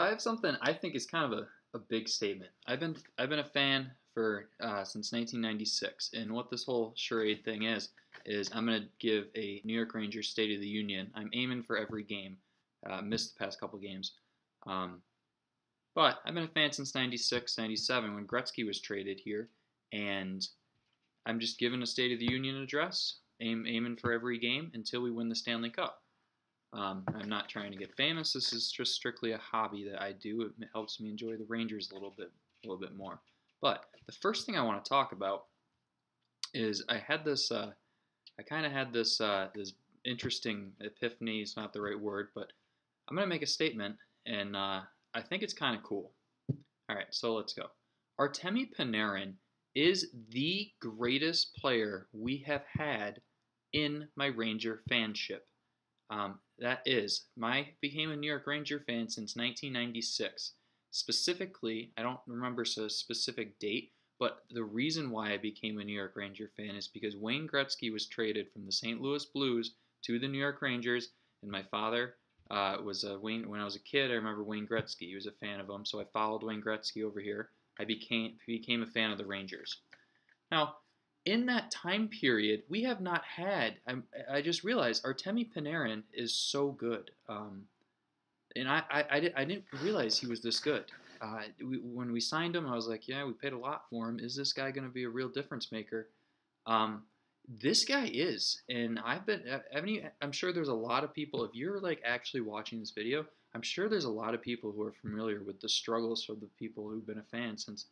I have something I think is kind of a big statement. I've been a fan for since 1996, and what this whole charade thing is I'm gonna give a New York Rangers State of the Union. I'm aiming for every game. Missed the past couple games, um, but I've been a fan since 96, 97 when Gretzky was traded here, and I'm just giving a State of the Union address, aiming for every game until we win the Stanley Cup. I'm not trying to get famous. This is just strictly a hobby that I do. It helps me enjoy the Rangers a little bit more. But the first thing I want to talk about is I had this. I kind of had this interesting epiphany. It's not the right word, but I'm gonna make a statement, and I think it's kind of cool. All right, so let's go. Artemi Panarin is the greatest player we have had in my Ranger fanship. I became a New York Ranger fan since 1996. Specifically, I don't remember a specific date, but the reason why I became a New York Ranger fan is because Wayne Gretzky was traded from the St. Louis Blues to the New York Rangers, and my father was a Wayne. When I was a kid, I remember Wayne Gretzky. He was a fan of him, so I followed Wayne Gretzky over here. I became a fan of the Rangers. Now, in that time period, we have not had. I just realized Artemi Panarin is so good, and I didn't realize he was this good. When we signed him, I was like, yeah, we paid a lot for him. Is this guy going to be a real difference maker? This guy is, and I'm sure there's a lot of people. If you're like actually watching this video, I'm sure there's a lot of people who are familiar with the struggles of the people who've been a fan since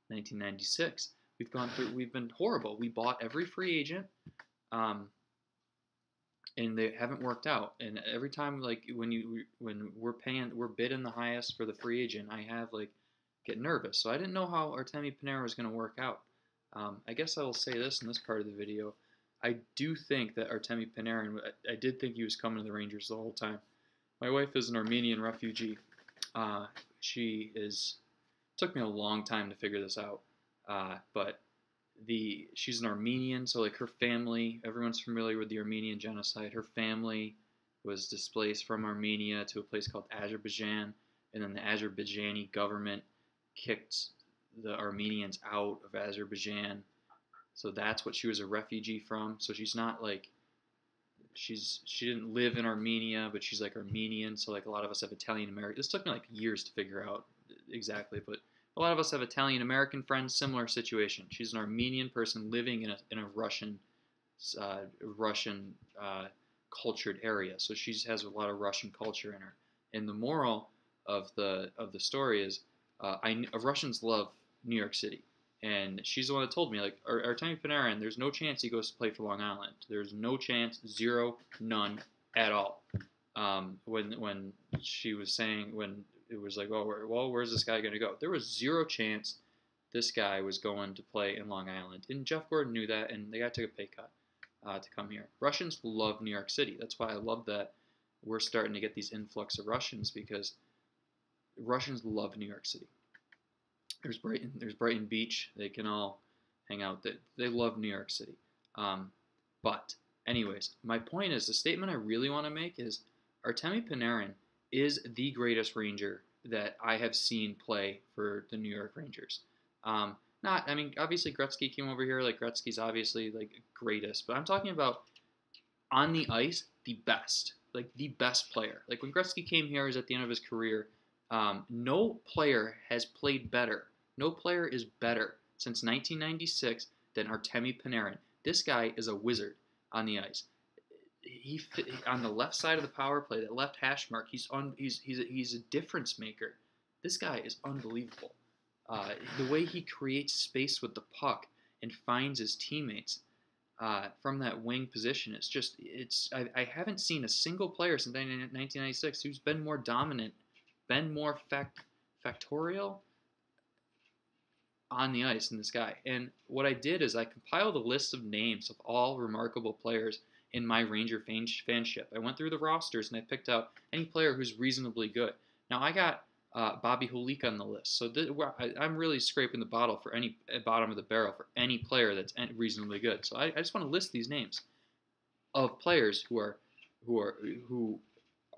1996. We've been horrible. We bought every free agent, and they haven't worked out. And every time, like when we're bidding the highest for the free agent, I get nervous. So I didn't know how Artemi Panarin was going to work out. I guess I will say this in this part of the video. I do think that Artemi Panarin. I did think he was coming to the Rangers the whole time. My wife is an Armenian refugee. Took me a long time to figure this out. But she's an Armenian, so like her family, everyone's familiar with the Armenian genocide. Her family was displaced from Armenia to a place called Azerbaijan, and then the Azerbaijani government kicked the Armenians out of Azerbaijan. So that's what she was a refugee from. So she's not like she didn't live in Armenia, but she's like Armenian. So like a lot of us have Italian American. This took me like years to figure out exactly, but a lot of us have Italian American friends. Similar situation. She's an Armenian person living in a Russian cultured area. So she has a lot of Russian culture in her. And the moral of the story is, Russians love New York City, and she's the one that told me, like, Artemi Panarin, there's no chance he goes to play for Long Island. There's no chance, zero, none at all. When she was saying, when it was like, well, where's this guy going to go? There was zero chance this guy was going to play in Long Island, and Jeff Gordon knew that, and the guy took a pay cut to come here. Russians love New York City. That's why I love that we're starting to get these influx of Russians, because Russians love New York City. There's Brighton Beach. They can all hang out. They love New York City. But anyways, my point is, the statement I really want to make is Artemi Panarin is the greatest Ranger that I have seen play for the New York Rangers. Obviously Gretzky came over here. Like, Gretzky's obviously like greatest, but I'm talking about on the ice, the best player. Like, when Gretzky came here, he was at the end of his career. No player has played better. No player is better since 1996 than Artemi Panarin. This guy is a wizard on the ice. He on the left side of the power play, that left hash mark. He's a difference maker. This guy is unbelievable. The way he creates space with the puck and finds his teammates from that wing position, I haven't seen a single player since 1996 who's been more dominant, been more factorial on the ice than this guy. And what I did is I compiled a list of names of all remarkable players in my Ranger fanship. I went through the rosters and I picked out any player who's reasonably good. Now, I got Bobby Holik on the list, so I'm really scraping the bottom of the barrel for any player that's reasonably good. So I just want to list these names of players who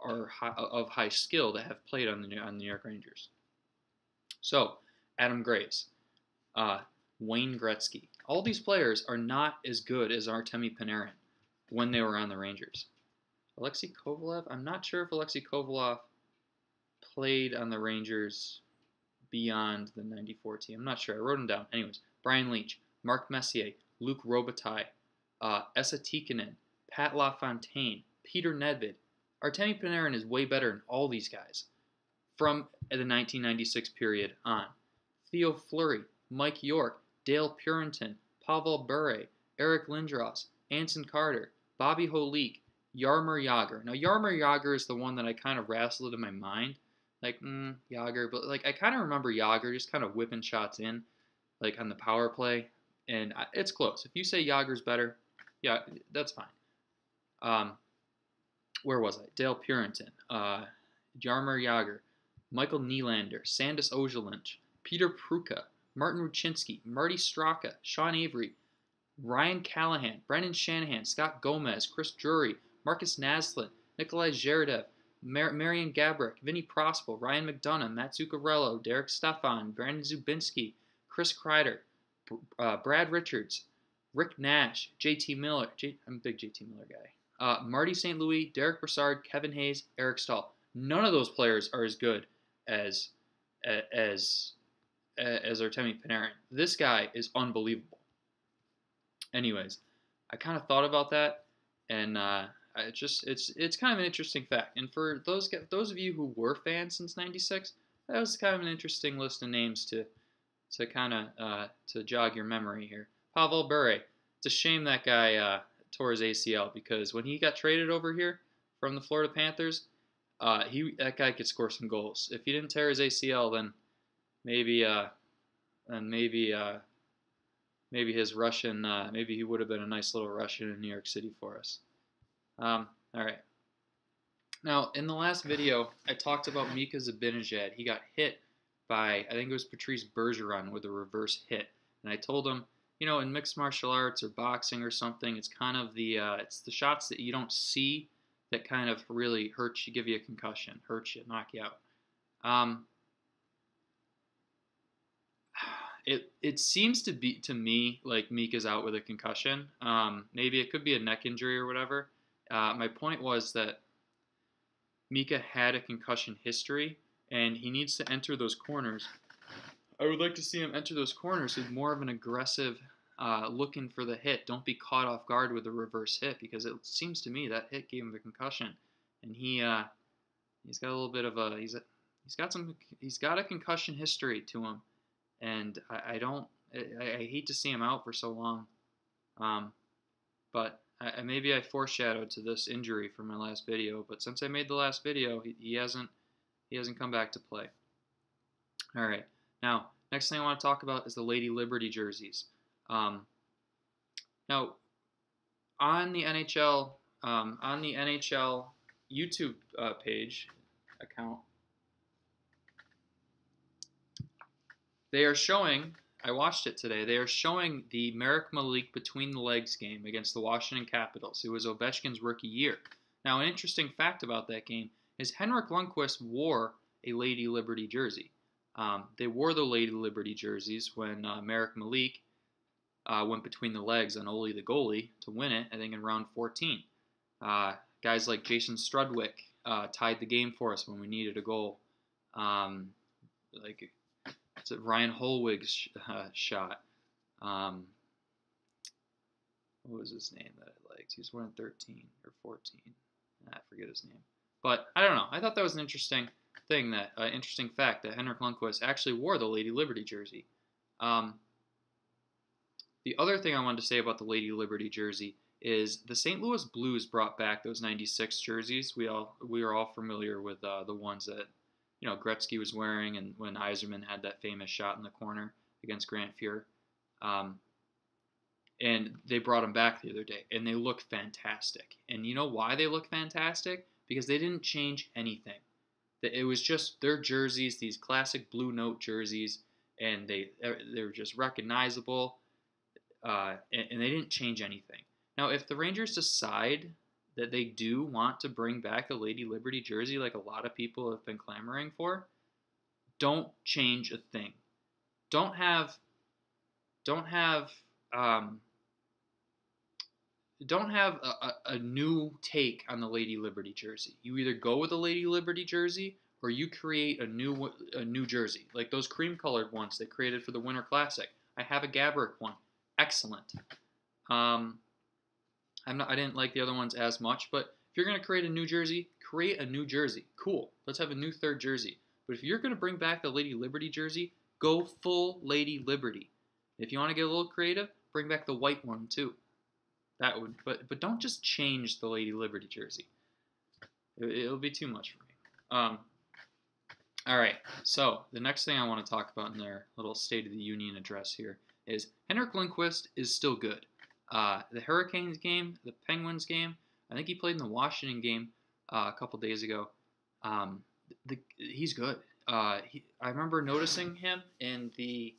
are of high skill that have played on the New York Rangers. So, Adam Graves, Wayne Gretzky. All these players are not as good as Artemi Panarin when they were on the Rangers. Alexei Kovalev, I'm not sure if Alexei Kovalev played on the Rangers beyond the 94 team. I'm not sure. I wrote them down. Anyways, Brian Leetch, Mark Messier, Luc Robitaille, Esa Tikkanen, Pat LaFontaine, Peter Nedved. Artemi Panarin is way better than all these guys from the 1996 period on. Theo Fleury, Mike York, Dale Purinton, Pavel Bure, Eric Lindros, Anson Carter, Bobby Holik, Jaromir Jagr. Now, Jaromir Jagr is the one that I kind of wrestled in my mind. Like, Jagr. But, like, I kind of remember Jagr just kind of whipping shots in, like, on the power play. And it's close. If you say Jagr's better, yeah, that's fine. Where was I? Dale Purinton, Jaromir Jagr, Michael Nylander, Sandis Ojelynch, Peter Pruka, Martin Ruchinski, Marty Straka, Sean Avery, Ryan Callahan, Brendan Shanahan, Scott Gomez, Chris Drury, Marcus Naslund, Nikolai Zheredev, Marian Gaborik, Vinny Prospel, Ryan McDonough, Matt Zuccarello, Derek Stefan, Brandon Zubinski, Chris Kreider, Brad Richards, Rick Nash, JT Miller. I'm a big JT Miller guy. Marty St. Louis, Derek Brassard, Kevin Hayes, Eric Stahl. None of those players are as good as Artemi Panarin. This guy is unbelievable. Anyways, I kind of thought about that, and it's kind of an interesting fact. And for those of you who were fans since '96, that was kind of an interesting list of names to kind of to jog your memory here. Pavel Bure. It's a shame that guy tore his ACL, because when he got traded over here from the Florida Panthers, that guy could score some goals. If he didn't tear his ACL, then maybe his Russian, maybe he would have been a nice little Russian in New York City for us. All right. Now, in the last video, I talked about Mika Zibanejad. He got hit by, I think it was Patrice Bergeron with a reverse hit. And I told him, you know, in mixed martial arts or boxing or something, it's kind of it's the shots that you don't see that kind of really hurt you, give you a concussion, hurt you, knock you out. It seems to be, to me, like Mika's out with a concussion. Maybe it could be a neck injury or whatever. My point was that Mika had a concussion history, and he needs to enter those corners. I would like to see him enter those corners with more of an aggressive looking for the hit. Don't be caught off guard with a reverse hit, because it seems to me that hit gave him a concussion, and he's got a little bit of a he's got a concussion history to him, and I hate to see him out for so long, but maybe I foreshadowed to this injury from my last video. But since I made the last video, he hasn't come back to play. All right. Now, next thing I want to talk about is the Lady Liberty jerseys. Now, on the NHL YouTube page account, they are showing, I watched it today, they are showing the Marek Malik between the legs game against the Washington Capitals. It was Ovechkin's rookie year. Now, an interesting fact about that game is Henrik Lundqvist wore a Lady Liberty jersey. They wore the Lady Liberty jerseys when Marek Malik went between the legs on Ole the goalie to win it, I think in round 14. Guys like Jason Strudwick tied the game for us when we needed a goal. It's a Ryan Holwig's shot. What was his name that I liked? He was wearing 13 or 14. I forget his name. But I don't know. I thought that was an interesting thing, interesting fact that Henrik Lundqvist actually wore the Lady Liberty jersey. The other thing I wanted to say about the Lady Liberty jersey is the St. Louis Blues brought back those '96 jerseys. We are all familiar with the ones that Gretzky was wearing, and when Yzerman had that famous shot in the corner against Grant Fuhr. And they brought them back the other day, and they look fantastic. And you know why they look fantastic? Because they didn't change anything. It was just their jerseys, these classic Blue Note jerseys, and they were just recognizable, and they didn't change anything. Now, if the Rangers decide that they do want to bring back the Lady Liberty jersey, like a lot of people have been clamoring for, don't change a thing. Don't have um, a new take on the Lady Liberty jersey. You either go with the Lady Liberty jersey or you create a new jersey, like those cream colored ones they created for the Winter Classic. I have a Gabrick one, excellent. I didn't like the other ones as much, but if you're gonna create a new jersey, create a new jersey. Cool. Let's have a new third jersey. But if you're gonna bring back the Lady Liberty jersey, go full Lady Liberty. If you want to get a little creative, bring back the white one too. That would, but don't just change the Lady Liberty jersey. It'll be too much for me. All right. So the next thing I want to talk about in their little State of the Union address here is Henrik Lundqvist is still good. The Hurricanes game, the Penguins game, I think he played in the Washington game a couple days ago. He's good. I remember noticing him giving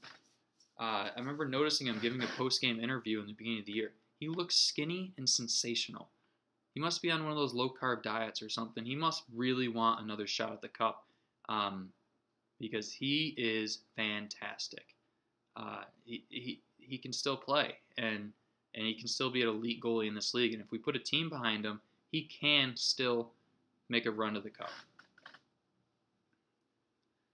a post-game interview in the beginning of the year. He looks skinny and sensational. He must be on one of those low-carb diets or something. He must really want another shot at the cup because he is fantastic. He can still play, and he can still be an elite goalie in this league. And if we put a team behind him, he can still make a run to the cup,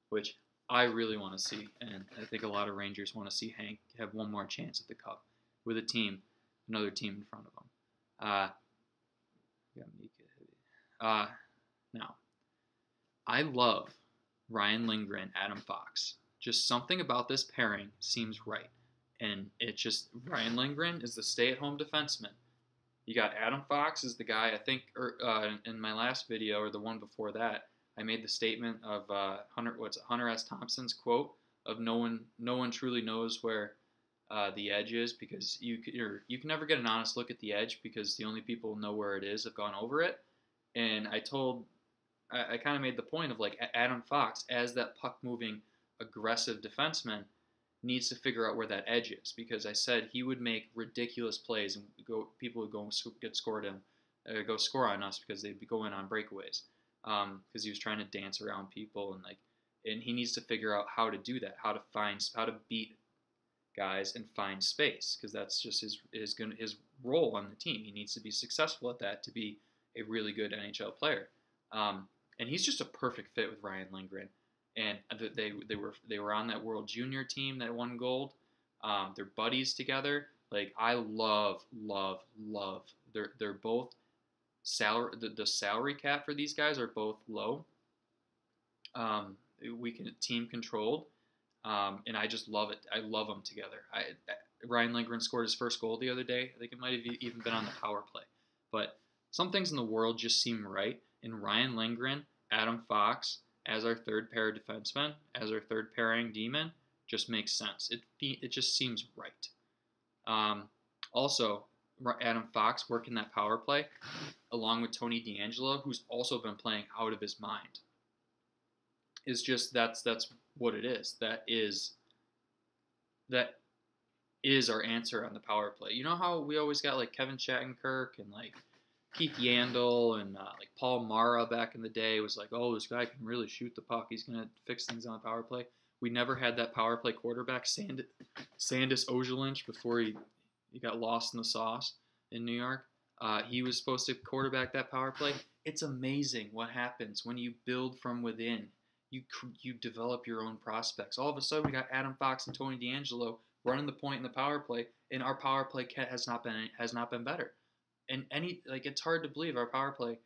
which I really want to see. And I think a lot of Rangers want to see Hank have one more chance at the cup with another team in front of him. Now, I love Ryan Lindgren, Adam Fox. Just something about this pairing seems right. And it's just, Ryan Lindgren is the stay-at-home defenseman. You got Adam Fox is the guy, I think, in my last video, or the one before that, I made the statement of Hunter S. Thompson's quote of no one truly knows where the edge is, because you can never get an honest look at the edge because the only people who know where it is have gone over it. And I kind of made the point of, like, Adam Fox, as that puck-moving, aggressive defenseman, needs to figure out where that edge is, because I said he would make ridiculous plays and people would go get scored in, go score on us because they'd be going on breakaways, because he was trying to dance around people and he needs to figure out how to do that, how to beat guys and find space, because that's just his role on the team. He needs to be successful at that to be a really good NHL player, and he's just a perfect fit with Ryan Lindgren. And they were on that World Junior team that won gold. They're buddies together. Like, I love. They're both salary. The salary cap for these guys are both low. We can team controlled, and I just love it. I love them together. Ryan Lindgren scored his first goal the other day. I think it might have even been on the power play. But some things in the world just seem right. And Ryan Lindgren, Adam Fox, as our third pair defenseman, as our third pairing demon, just makes sense. It just seems right. Also, Adam Fox working that power play, along with Tony DeAngelo, who's also been playing out of his mind. Is just that's what it is. That is our answer on the power play. You know how we always got like Kevin Shattenkirk and like Keith Yandel and like Paul Mara back in the day was like, oh, this guy can really shoot the puck. He's going to fix things on the power play. We never had that power play quarterback, Sandis Ojelynch, before he got lost in the sauce in New York. He was supposed to quarterback that power play. It's amazing what happens when you build from within. You develop your own prospects. All of a sudden, we got Adam Fox and Tony DeAngelo running the point in the power play, and our power play has not been better. And it's hard to believe our power play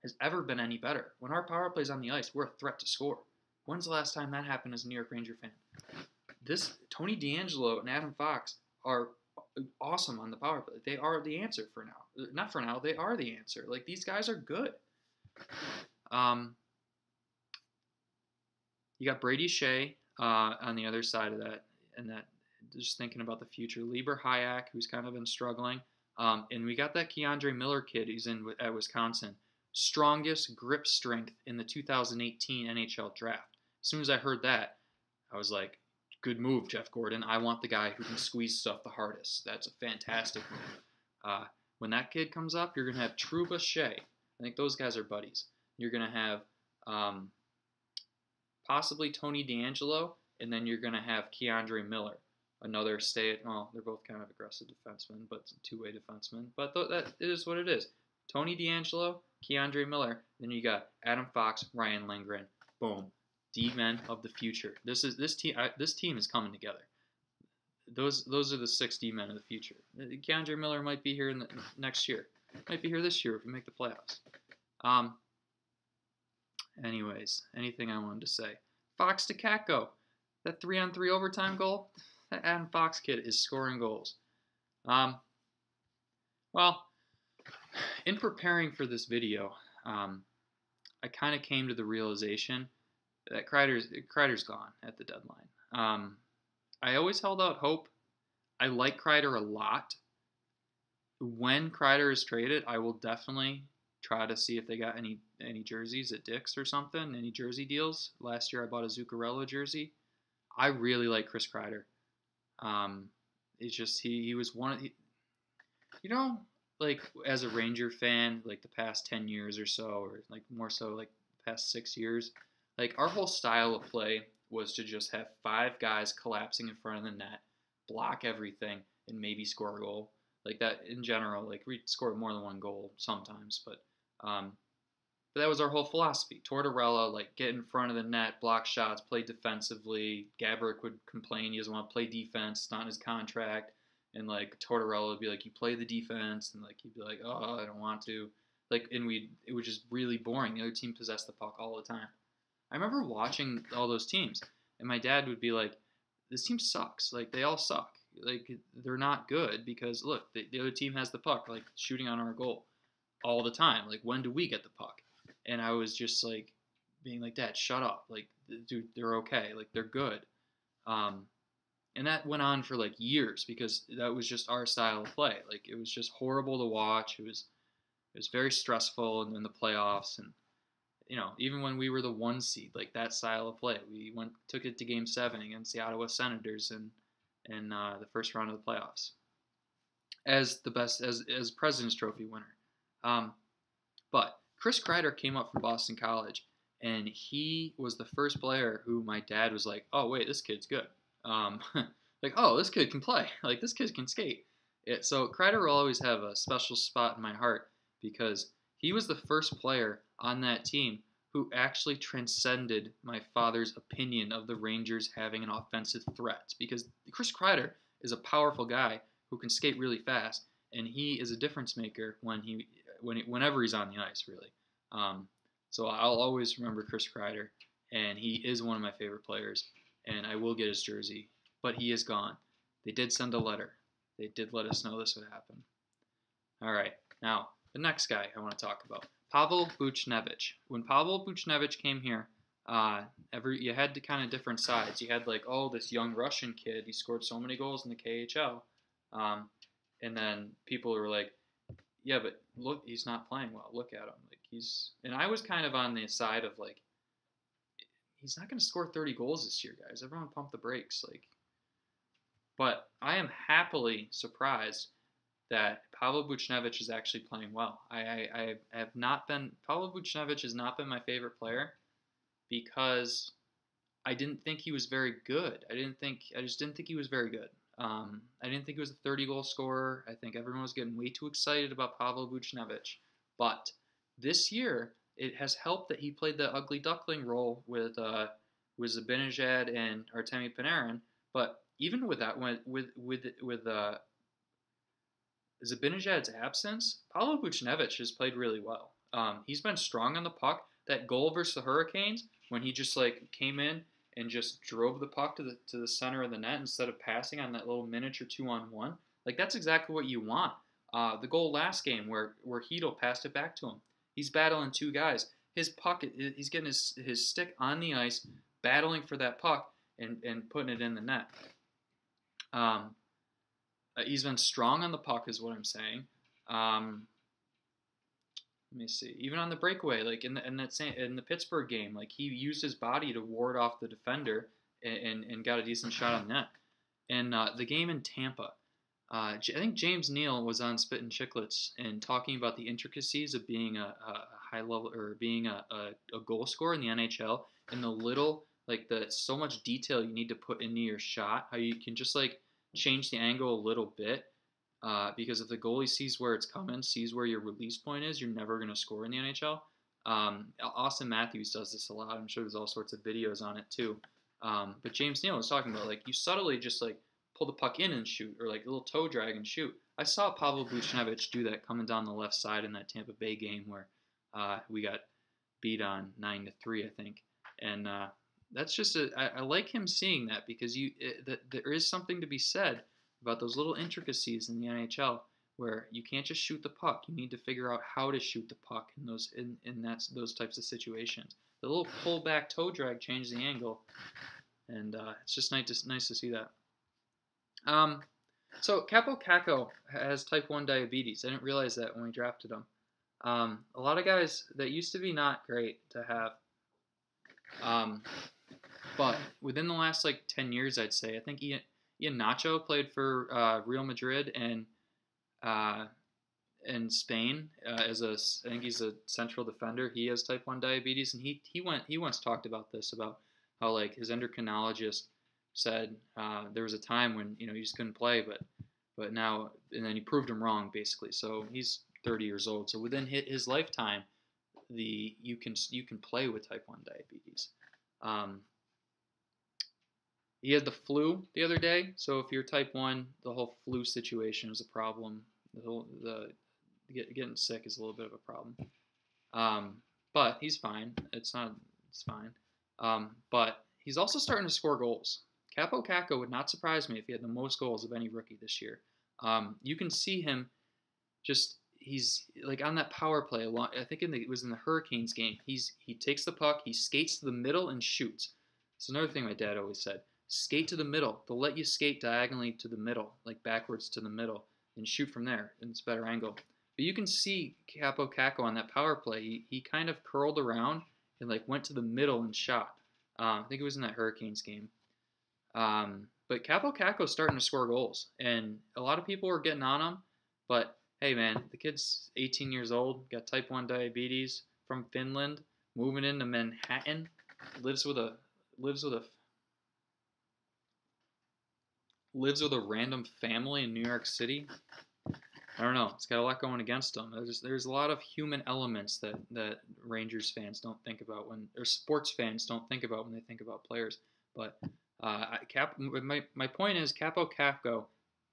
has ever been any better. When our power play is on the ice, we're a threat to score. When's the last time that happened as a New York Ranger fan? This Tony DeAngelo and Adam Fox are awesome on the power play. They are the answer for now. Not for now. They are the answer. Like, these guys are good. You got Brady Shea on the other side of that, and that just thinking about the future. Lieber Hayek, who's kind of been struggling. And we got that Keandre Miller kid who's at Wisconsin. Strongest grip strength in the 2018 NHL draft. As soon as I heard that, I was like, good move, Jeff Gordon. I want the guy who can squeeze stuff the hardest. That's a fantastic move. When that kid comes up, you're going to have Trouba Shea. I think those guys are buddies. You're going to have possibly Tony DeAngelo, and then you're going to have Keandre Miller, another well, they're both kind of aggressive defensemen, but two-way defensemen. But that is what it is. Tony DeAngelo, Keandre Miller, then you got Adam Fox, Ryan Lindgren. Boom. D-men of the future. This team is coming together. Those are the 6 D-men of the future. Keandre Miller might be here next year. Might be here this year if we make the playoffs. Anyways, anything I wanted to say. Fox to Kakko. That 3-on-3 overtime goal, that Adam Fox kid is scoring goals. Well, in preparing for this video, I kind of came to the realization that Kreider's gone at the deadline. I always held out hope. I like Kreider a lot. When Kreider is traded, I will definitely try to see if they got any jerseys at Dick's or something, any jersey deals. Last year I bought a Zuccarello jersey. I really like Chris Kreider. It's just he was one of like as a Ranger fan, like the past 10 years or so, or like more so like the past 6 years, like our whole style of play was to just have 5 guys collapsing in front of the net, block everything, and maybe score a goal. Like that in general, like we scored more than one goal sometimes, but that was our whole philosophy. Tortorella, like get in front of the net, block shots, play defensively. Gaborik would complain he doesn't want to play defense, it's not in his contract. And like Tortorella would be like, you play the defense, and like he'd be like, oh, I don't want to. Like, and it was just really boring. The other team possessed the puck all the time. I remember watching all those teams, and my dad would be like, this team sucks. Like, they all suck. Like, they're not good because, look, the other team has the puck, like, shooting on our goal all the time. Like, when do we get the puck? And I was just, like, being like, Dad, shut up. Like, dude, they're okay. Like, they're good. And that went on for, like, years because that was just our style of play. Like, it was just horrible to watch. It was very stressful in the playoffs, and even when we were the 1 seed, like that style of play, we took it to Game 7 against the Ottawa Senators in the first round of the playoffs as the best as President's Trophy winner. But Chris Kreider came up from Boston College, and he was the first player who my dad was like, oh wait, this kid's good. Like, oh, this kid can play. Like, this kid can skate. So Kreider will always have a special spot in my heart because he was the first player on that team who actually transcended my father's opinion of the Rangers having an offensive threat. Because Chris Kreider is a powerful guy who can skate really fast, and he is a difference maker whenever he's on the ice, really. So I'll always remember Chris Kreider, and he is one of my favorite players, and I will get his jersey. But he is gone. They did send a letter. They did let us know this would happen. All right, now the next guy I want to talk about, Pavel Buchnevich. When Pavel Buchnevich came here, you had the kind of different sides. You had like, oh, this young Russian kid, he scored so many goals in the KHL, and then people were like, yeah, but look, he's not playing well. Look at him, like and I was kind of on the side of like, he's not going to score 30 goals this year, guys. Everyone pump the brakes, like. But I am happily surprised that Pavel Buchnevich is actually playing well. I have not been Pavel Buchnevich has not been my favorite player because I didn't think he was very good. I just didn't think he was very good. I didn't think he was a 30-goal scorer. I think everyone was getting way too excited about Pavel Buchnevich. But this year, it has helped that he played the ugly duckling role with Zibanejad and Artemi Panarin. But even with that, with Zibanejad's absence, Pavel Buchnevich has played really well. He's been strong on the puck. That goal versus the Hurricanes, when he just like came in and just drove the puck to the center of the net instead of passing on that little miniature 2-on-1, like that's exactly what you want. The goal last game where Cheytl passed it back to him. He's battling 2 guys. His puck, he's getting his stick on the ice, battling for that puck and putting it in the net. He's been strong on the puck, is what I'm saying. Let me see. Even on the breakaway, like in the Pittsburgh game, like he used his body to ward off the defender and got a decent shot on net. And the game in Tampa, I think James Neal was on Spittin' Chicklets and talking about the intricacies of being a high level or being a goal scorer in the NHL and the little like the so much detail you need to put into your shot. How you can just like change the angle a little bit because if the goalie sees where it's coming, sees where your release point is, you're never going to score in the NHL. Austin Matthews does this a lot. I'm sure there's all sorts of videos on it too. But James Neal was talking about like you subtly just like pull the puck in and shoot, or like a little toe drag and shoot. I saw Pavel Buchnevich do that coming down the left side in that Tampa Bay game where we got beat on 9-3, I think. And that's just I like him seeing that because there is something to be said about those little intricacies in the NHL where you can't just shoot the puck. You need to figure out how to shoot the puck in those types of situations. The little pull back toe drag changes the angle, and it's just nice to see that. So Kaapo Kakko has type 1 diabetes. I didn't realize that when we drafted him. A lot of guys that used to be not great to have. But within the last like 10 years, I'd say, I think Ian Nacho played for Real Madrid and in Spain I think he's a central defender. He has type 1 diabetes, and he once talked about this, about how like his endocrinologist said there was a time when he just couldn't play, but now, and then he proved him wrong basically. So he's 30 years old. So within his lifetime, you can play with type 1 diabetes. He had the flu the other day. So if you're type 1, the whole flu situation is a problem. Getting sick is a little bit of a problem. But he's fine. It's fine. But he's also starting to score goals. Kaapo Kakko would not surprise me if he had the most goals of any rookie this year. You can see him he's like on that power play. I think it was in the Hurricanes game. He takes the puck, he skates to the middle and shoots. It's another thing my dad always said. Skate to the middle. They'll let you skate diagonally to the middle, like backwards to the middle, and shoot from there, and it's a better angle. But you can see Kaapo Kakko on that power play. He kind of curled around and like went to the middle and shot. I think it was in that Hurricanes game. But Kaapo Kakko's starting to score goals, and a lot of people are getting on him. But hey, man, the kid's 18 years old, got type 1 diabetes, from Finland, moving into Manhattan, lives with a random family in New York City. I don't know. It's got a lot going against him. There's a lot of human elements that Rangers fans don't think about or sports fans don't think about when they think about players. But my point is, Kaapo Kakko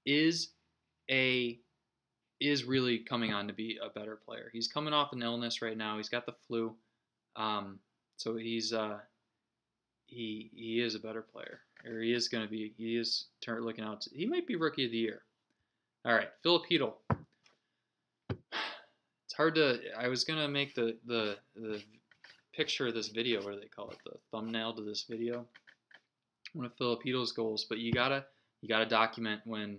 is really coming on to be a better player. He's coming off an illness right now. He's got the flu, so he is a better player, or he is going to be. He is looking out. He might be rookie of the year. All right, Filip Cheytl. It's hard to. I was gonna make the picture of this video. What do they call it? The thumbnail to this video. One of Filip Cheytl's goals, but you gotta document when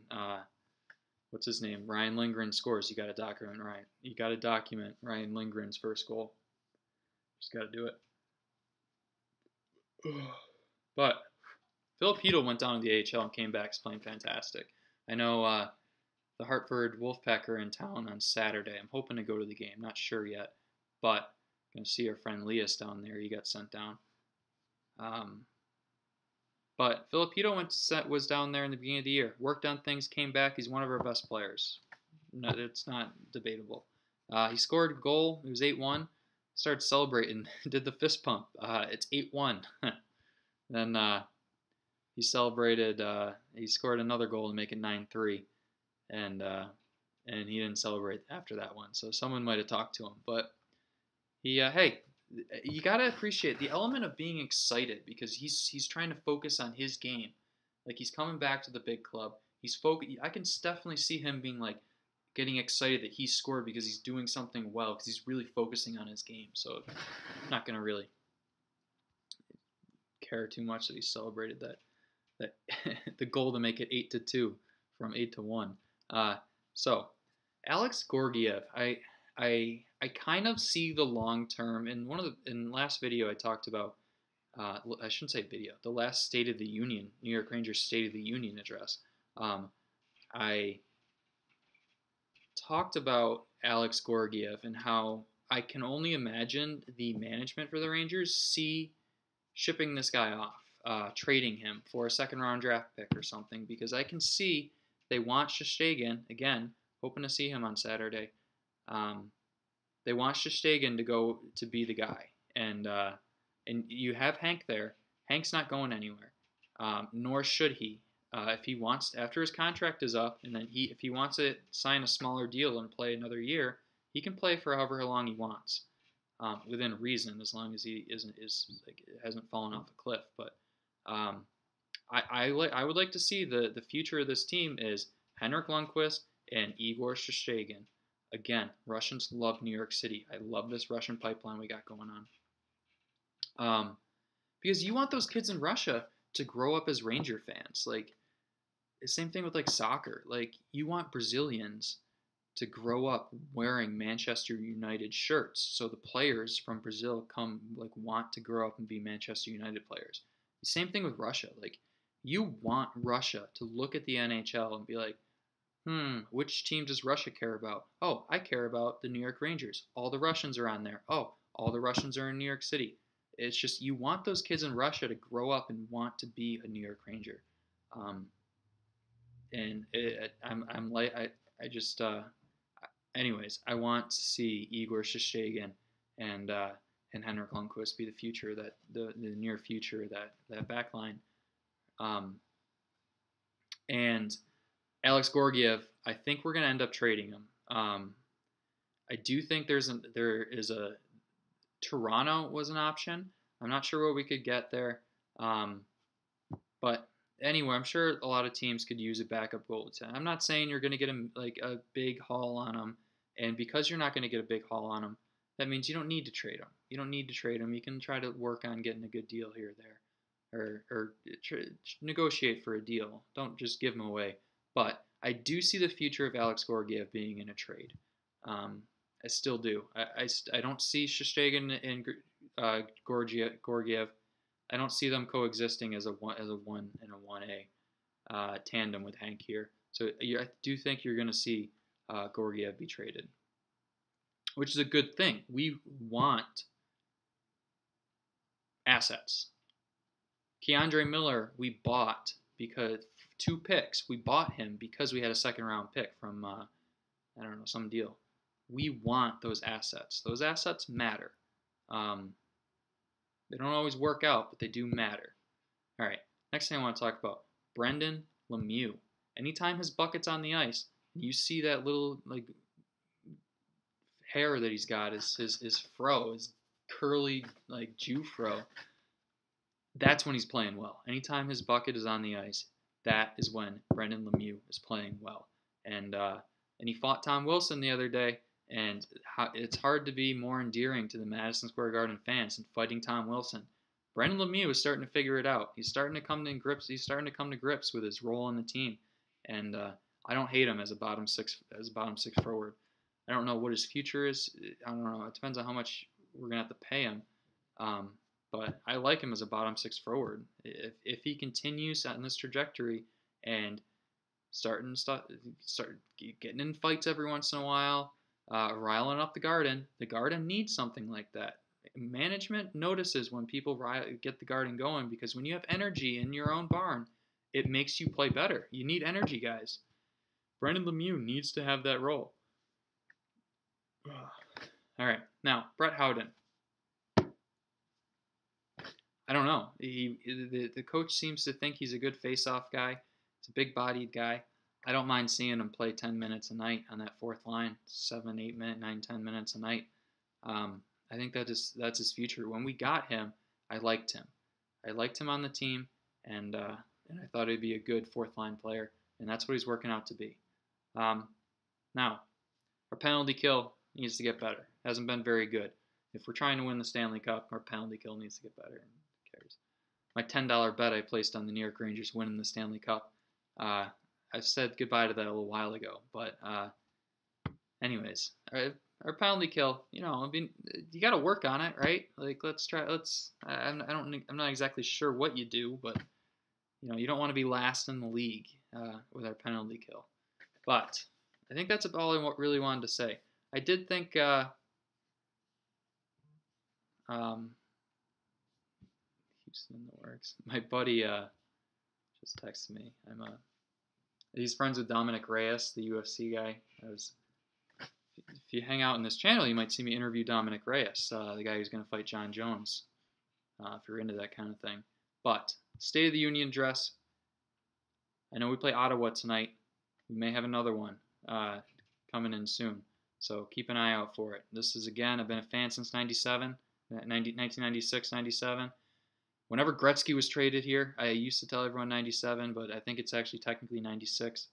what's his name, Ryan Lindgren scores. You gotta document Ryan. You gotta document Ryan Lindgren's first goal. Just gotta do it. But Filip Cheytl went down to the AHL and came back playing fantastic. I know the Hartford Wolfpack are in town on Saturday. I'm hoping to go to the game. Not sure yet, but I'm going to see our friend Elias down there. He got sent down. But Filip Cheytl was down there in the beginning of the year. Worked on things, came back. He's one of our best players. No, it's not debatable. He scored a goal. It was 8-1. Started celebrating. Did the fist pump. It's 8-1. Then he celebrated. He scored another goal to make it 9-3. And he didn't celebrate after that one. So someone might have talked to him. But hey, you gotta appreciate the element of being excited because he's trying to focus on his game. Like he's coming back to the big club. I can definitely see him being like getting excited that he scored because he's doing something well because he's really focusing on his game. So I'm not gonna really care too much that he celebrated that the goal to make it 8-2 from 8-1. So Alex Georgiev, I kind of see the long term. In last video I talked about. I shouldn't say video. The last State of the Union, New York Rangers State of the Union address. I talked about Alex Georgiev and how I can only imagine the management for the Rangers shipping this guy off, trading him for a second-round draft pick or something, because I can see they want Shesterkin, again, hoping to see him on Saturday. They want Shesterkin to go to be the guy, and you have Hank there. Hank's not going anywhere, nor should he. If he wants, after his contract is up, and then if he wants to sign a smaller deal and play another year, he can play for however long he wants, within reason, as long as he hasn't fallen off a cliff. But I would like to see the future of this team is Henrik Lundqvist and Igor Shesterkin. Again, Russians love New York City. I love this Russian pipeline we got going on. Because you want those kids in Russia to grow up as Ranger fans. Like, the same thing with like soccer. Like, you want Brazilians to grow up wearing Manchester United shirts, so the players from Brazil want to grow up and be Manchester United players. The same thing with Russia. Like, you want Russia to look at the NHL and be like, which team does Russia care about? Oh, I care about the New York Rangers. All the Russians are on there. Oh, all the Russians are in New York City. It's just, you want those kids in Russia to grow up and want to be a New York Ranger. Anyways, I want to see Igor Shesterkin and Henrik Lundqvist be the future, that the near future, that back line. And Alex Georgiev, I think we're going to end up trading him. I do think there is a Toronto was an option. I'm not sure what we could get there. But anyway, I'm sure a lot of teams could use a backup goalie. I'm not saying you're going to get a big haul on him. And because you're not going to get a big haul on him, that means you don't need to trade him. You don't need to trade him. You can try to work on getting a good deal here or there. Or negotiate for a deal. Don't just give him away. But I do see the future of Alex Georgiev being in a trade. I still do. I don't see Shesterkin and Georgiev. I don't see them coexisting as a 1 and a 1A tandem with Hank here. So I do think you're going to see Georgiev be traded, which is a good thing. We want assets. Keandre Miller, we bought because 2 picks. We bought him because we had a second-round pick from some deal. We want those assets. Those assets matter. They don't always work out, but they do matter. All right, next thing I want to talk about, Brendan Lemieux. Anytime his bucket's on the ice, you see that little hair that he's got, his fro, his curly Jew fro. That's when he's playing well. Anytime his bucket is on the ice, that is when Brendan Lemieux is playing well. And he fought Tom Wilson the other day. And it's hard to be more endearing to the Madison Square Garden fans than fighting Tom Wilson. Brendan Lemieux is starting to figure it out. He's starting to come to grips. He's starting to come to grips with his role on the team. And I don't hate him as a bottom six forward. I don't know what his future is. I don't know. It depends on how much we're gonna have to pay him. But I like him as a bottom 6 forward. If he continues on this trajectory and start getting in fights every once in a while. Riling up the Garden needs something like that. Management notices when people get the Garden going, because when you have energy in your own barn, it makes you play better. You need energy, guys. Brendan Lemieux needs to have that role. All right, now Brett Howden. I don't know. The coach seems to think he's a good face-off guy. He's a big-bodied guy. I don't mind seeing him play 10 minutes a night on that fourth line, 7, 8 minutes, 9, 10 minutes a night. I think that's his future. When we got him, I liked him. I liked him on the team, and I thought he'd be a good fourth line player, and that's what he's working out to be. Now, our penalty kill needs to get better. Hasn't been very good. If we're trying to win the Stanley Cup, our penalty kill needs to get better. Who cares? My $10 bet I placed on the New York Rangers winning the Stanley Cup. I said goodbye to that a little while ago, but anyways, our penalty kill, you got to work on it, right? I'm not exactly sure what you do, but you don't want to be last in the league with our penalty kill. But I think that's all I really wanted to say. I did think Houston in the works. My buddy just texted me. He's friends with Dominic Reyes, the UFC guy. If you hang out in this channel, you might see me interview Dominic Reyes, the guy who's going to fight John Jones, if you're into that kind of thing. But State of the Union address. I know we play Ottawa tonight. We may have another one coming in soon. So keep an eye out for it. This is, again, I've been a fan since 1996, 97. Whenever Gretzky was traded here, I used to tell everyone 97, but I think it's actually technically 96.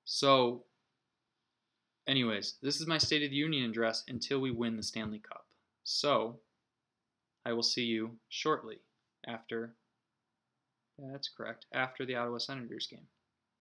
So, anyways, this is my State of the Union address until we win the Stanley Cup. So, I will see you shortly after, yeah, that's correct, after the Ottawa Senators game.